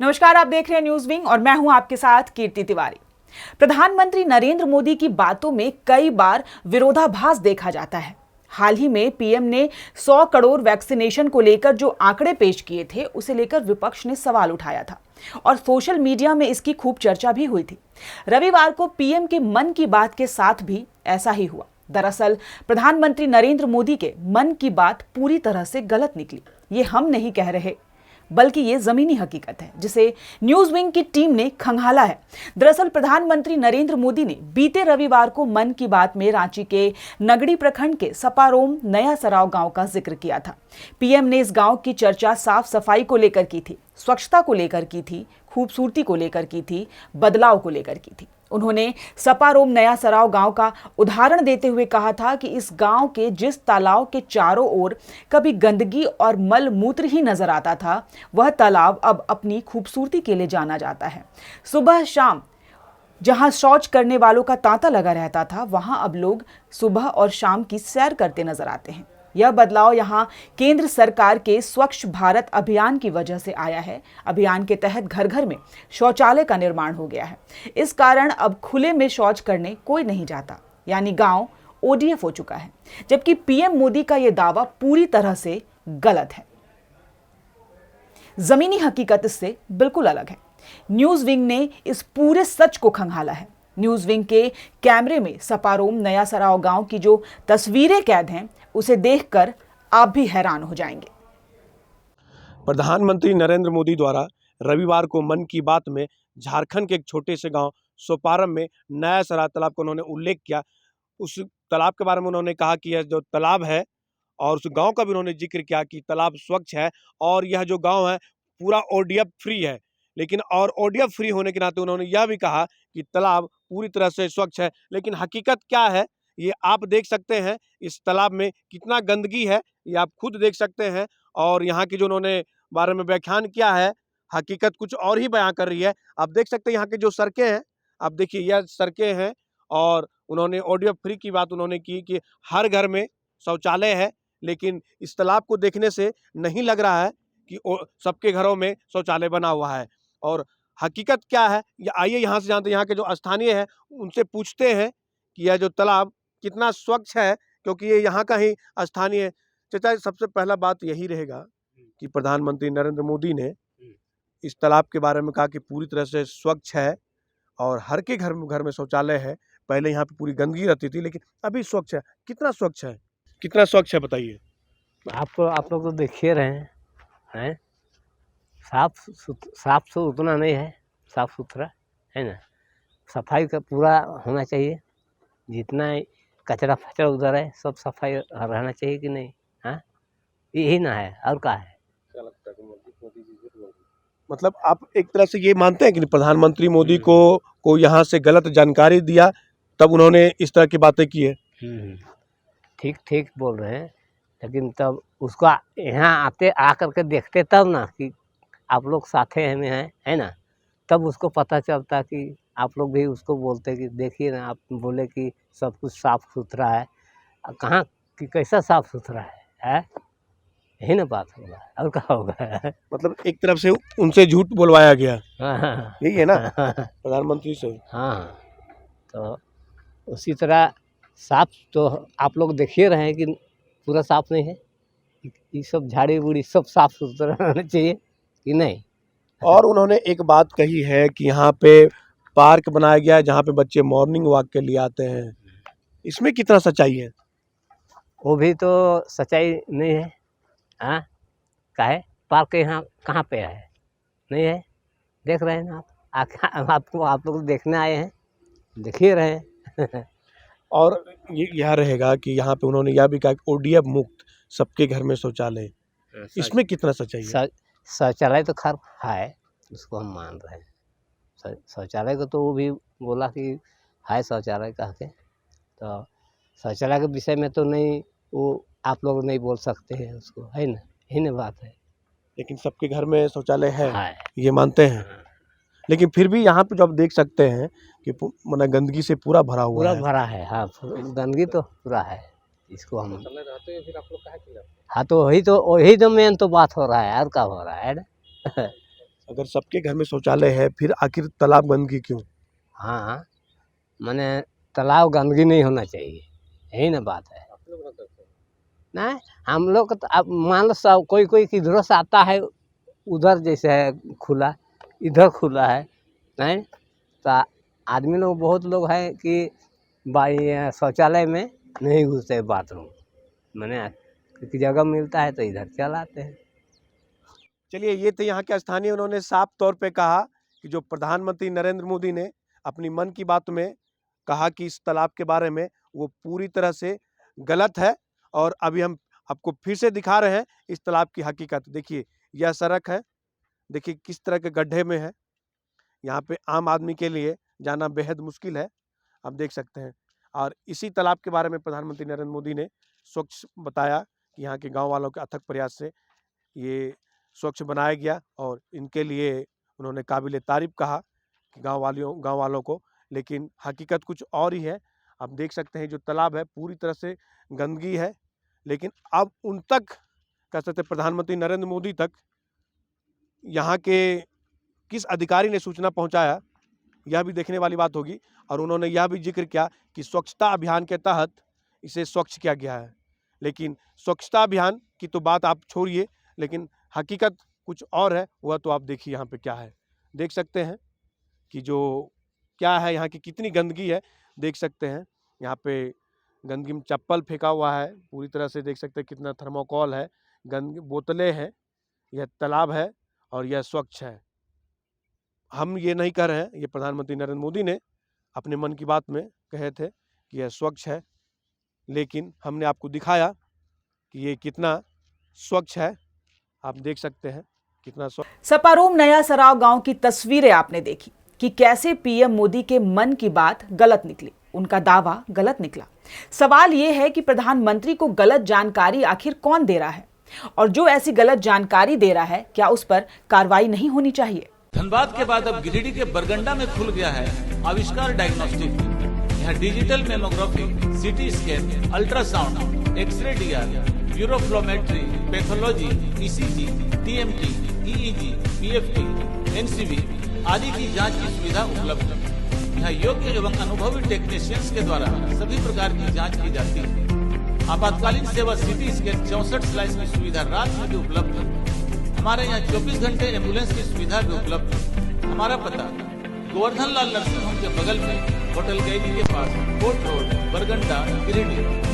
नमस्कार, आप देख रहे हैं न्यूज विंग और मैं हूं आपके साथ कीर्ति तिवारी। प्रधानमंत्री नरेंद्र मोदी की बातों में कई बार विरोधाभास देखा जाता है। हाल ही में पीएम ने 100 करोड़ वैक्सीनेशन को लेकर जो आंकड़े पेश किए थे, उसे लेकर विपक्ष ने सवाल उठाया था और सोशल मीडिया में इसकी खूब चर्चा भी हुई थी। रविवार को पीएम के मन की बात के साथ भी ऐसा ही हुआ। दरअसल प्रधानमंत्री नरेंद्र मोदी के मन की बात पूरी तरह से गलत निकली। ये हम नहीं कह रहे, बल्कि ये जमीनी हकीकत है जिसे न्यूज विंग की टीम ने खंगाला है। दरअसल प्रधानमंत्री नरेंद्र मोदी ने बीते रविवार को मन की बात में रांची के नगड़ी प्रखंड के सपारोम नया सराव गांव का जिक्र किया था। पीएम ने इस गांव की चर्चा साफ सफाई को लेकर की थी, स्वच्छता को लेकर की थी, खूबसूरती को लेकर की थी, बदलाव को लेकर की थी। उन्होंने सपारोम नया सराव गांव का उदाहरण देते हुए कहा था कि इस गांव के जिस तालाब के चारों ओर कभी गंदगी और मल मूत्र ही नजर आता था, वह तालाब अब अपनी खूबसूरती के लिए जाना जाता है। सुबह शाम जहां शौच करने वालों का तांता लगा रहता था, वहां अब लोग सुबह और शाम की सैर करते नजर आते हैं। यह बदलाव यहां केंद्र सरकार के स्वच्छ भारत अभियान की वजह से आया है। अभियान के तहत घर घर में शौचालय का निर्माण हो गया है। इस कारण अब खुले में शौच करने कोई नहीं जाता, यानी गांव ओडीएफ हो चुका है। जबकि पीएम मोदी का यह दावा पूरी तरह से गलत है। जमीनी हकीकत इससे बिल्कुल अलग है। न्यूज विंग ने इस पूरे सच को खंगाला है। न्यूज विंग के कैमरे में सपारोम नया सराव गांव की जो तस्वीरें कैद हैं, उसे देखकर आप भी हैरान हो जाएंगे। प्रधानमंत्री नरेंद्र मोदी द्वारा रविवार को मन की बात में झारखंड के एक छोटे से गांव सोपारम में नया सराव तालाब का उन्होंने उल्लेख किया। उस तालाब के बारे में उन्होंने कहा कि यह जो तालाब है और उस गांव का भी उन्होंने जिक्र किया कि तालाब स्वच्छ है और यह जो गांव है पूरा ओडीएफ फ्री है। लेकिन और ओडीएफ फ्री होने के नाते उन्होंने यह भी कहा कि तालाब पूरी तरह से स्वच्छ है। लेकिन हकीकत क्या है, ये आप देख सकते हैं। इस तालाब में कितना गंदगी है, ये आप खुद देख सकते हैं। और यहाँ की जो उन्होंने बारे में व्याख्यान किया है, हकीकत कुछ और ही बयां कर रही है। आप देख सकते हैं यहाँ की जो सड़कें हैं, आप देखिए यह सड़कें हैं। और उन्होंने ओडीएफ फ्री की बात उन्होंने की कि हर घर में शौचालय है। लेकिन इस तालाब को देखने से नहीं लग रहा है कि सबके घरों में शौचालय बना हुआ है। और हकीकत क्या है, ये आइए यहाँ से जानते हैं। यहाँ के जो स्थानीय है उनसे पूछते हैं कि यह जो तालाब कितना स्वच्छ है, क्योंकि ये यहाँ का ही स्थानीय है। चाचा, सबसे पहला बात यही रहेगा कि प्रधानमंत्री नरेंद्र मोदी ने इस तालाब के बारे में कहा कि पूरी तरह से स्वच्छ है और हर के घर में शौचालय है। पहले यहाँ पे पूरी गंदगी रहती थी, लेकिन अभी स्वच्छ है। कितना स्वच्छ है, कितना स्वच्छ है बताइए। आप लोग तो देख ही रहे हैं। साफ तो उतना नहीं है, साफ सुथरा है ना। सफाई का पूरा होना चाहिए। जितना कचरा फचरा उधर है सब सफाई रहना चाहिए कि नहीं। हाँ, यही ना है और क्या है। मतलब आप एक तरह से ये मानते हैं कि प्रधानमंत्री मोदी को यहाँ से गलत जानकारी दिया, तब उन्होंने इस तरह की बातें की है। ठीक बोल रहे हैं, लेकिन तब उसको यहाँ आते आ करके देखते तब ना कि आप लोग साथे में हैं, है ना। तब उसको पता चलता कि आप लोग भी उसको बोलते कि देखिए ना, आप बोले कि सब कुछ साफ सुथरा है। कहाँ कि कैसा साफ सुथरा है? यही ना बात होगा और क्या होगा। मतलब एक तरफ से उनसे झूठ बोलवाया गया। हाँ, यही है ना प्रधानमंत्री से। हाँ, तो उसी तरह साफ तो आप लोग देखिए रहे हैं कि पूरा साफ नहीं है। ये सब झाड़ी बूढ़ी सब साफ सुथरा रहना चाहिए कि नहीं। और उन्होंने एक बात कही है कि यहाँ पे पार्क बनाया गया है जहाँ पे बच्चे मॉर्निंग वॉक के लिए आते हैं। इसमें कितना सच्चाई है? वो भी तो सच्चाई नहीं है। हाँ, काहे पार्क यहाँ कहाँ पे है? नहीं है। देख रहे हैं ना आप लोग देखने आए हैं, देखिए रहे हैं। और ये यह रहेगा कि यहाँ पे उन्होंने यह भी कहा कि ओडीएफ मुक्त सबके घर में शौचालय। इसमें कितना सच्चाई है? शौचालय तो खैर है, उसको हम मान रहे हैं। शौचालय को तो वो भी बोला कि है शौचालय कह के, तो शौचालय के विषय में तो नहीं, वो आप लोग नहीं बोल सकते हैं उसको, है ना। यही ना बात है। लेकिन सबके घर में शौचालय है, है। ये मानते हैं। लेकिन फिर भी यहाँ पे जो आप देख सकते हैं कि माना गंदगी से पूरा भरा हुआ है। भरा है। हाँ, गंदगी तो पूरा है। इसको हम रहते हैं, फिर आप लोग कहाँ। हाँ, तो वही तो मेन तो बात हो रहा है और क्या हो रहा है ना। अगर सबके घर में शौचालय है फिर आखिर तालाब गंदगी क्यों? हाँ, माने तालाब गंदगी नहीं होना चाहिए, यही ना बात है। नहीं, हम लोग तो अब मान लो सब कोई किधरों से आता है, उधर जैसे है खुला, इधर खुला है, नहीं तो आदमी लोग बहुत लोग हैं कि भाई शौचालय में नहीं घुसते बाथरूम, मैंने किसी जगह मिलता है तो इधर चल आते हैं। चलिए, ये तो यहाँ के स्थानीय, उन्होंने साफ तौर पे कहा कि जो प्रधानमंत्री नरेंद्र मोदी ने अपनी मन की बात में कहा कि इस तालाब के बारे में वो पूरी तरह से गलत है। और अभी हम आपको फिर से दिखा रहे हैं इस तालाब की हकीकत। देखिए, यह सड़क है, देखिए किस तरह के गड्ढे में है। यहाँ पे आम आदमी के लिए जाना बेहद मुश्किल है, आप देख सकते हैं। और इसी तालाब के बारे में प्रधानमंत्री नरेंद्र मोदी ने स्वच्छ बताया कि यहाँ के गाँव वालों के अथक प्रयास से ये स्वच्छ बनाया गया, और इनके लिए उन्होंने काबिल तारीफ कहा कि गाँव वालों को। लेकिन हकीकत कुछ और ही है। आप देख सकते हैं जो तालाब है पूरी तरह से गंदगी है, लेकिन अब उन तक कह सकते प्रधानमंत्री नरेंद्र मोदी तक यहाँ के किस अधिकारी ने सूचना पहुँचाया, यह भी देखने वाली बात होगी। और उन्होंने यह भी जिक्र किया कि स्वच्छता अभियान के तहत इसे स्वच्छ किया गया है। लेकिन स्वच्छता अभियान की तो बात आप छोड़िए, लेकिन हकीकत कुछ और है, वह तो आप देखिए यहाँ पे क्या है। देख सकते हैं कि जो क्या है, यहाँ की कितनी गंदगी है। देख सकते हैं यहाँ पे गंदगी में चप्पल फेंका हुआ है, पूरी तरह से देख सकते हैं कितना थर्मोकोल है, गंदगी बोतलें हैं। यह तालाब है और यह स्वच्छ है। हम ये नहीं कह रहे हैं, ये प्रधानमंत्री नरेंद्र मोदी ने अपने मन की बात में कहे थे कि यह स्वच्छ है, लेकिन हमने आपको दिखाया कि ये कितना स्वच्छ है। आप देख सकते हैं कितना स्वच्छ। सपारोम नया सराव गांव की तस्वीरें आपने देखी कि कैसे पीएम मोदी के मन की बात गलत निकली, उनका दावा गलत निकला। सवाल ये है कि प्रधानमंत्री को गलत जानकारी आखिर कौन दे रहा है, और जो ऐसी गलत जानकारी दे रहा है क्या उस पर कार्रवाई नहीं होनी चाहिए? धनबाद के बाद अब गिरिडीह के बरगंडा में खुल गया है आविष्कार डायग्नोस्टिक। यहाँ digital mammography, CT scan, ultrasound, X ray DR, uroflowmetry, pathology, ECG, TMT, EEG, PFT, NCB आदि की जांच की सुविधा उपलब्ध है। यहाँ योग्य एवं अनुभवी टेक्नीशियंस के द्वारा सभी प्रकार की जांच की जाती है। आपातकालीन सेवा सीटी स्कैन 64 स्लाइस की सुविधा रात में भी उपलब्ध है। हमारे यहाँ 24 घंटे एम्बुलेंस की सुविधा भी उपलब्ध है। हमारा पता गोवर्धन लाल नर्सिंग होम के बगल में होटल गैली के पास, कोर्ट रोड, बरगंडा, गिरिडीह।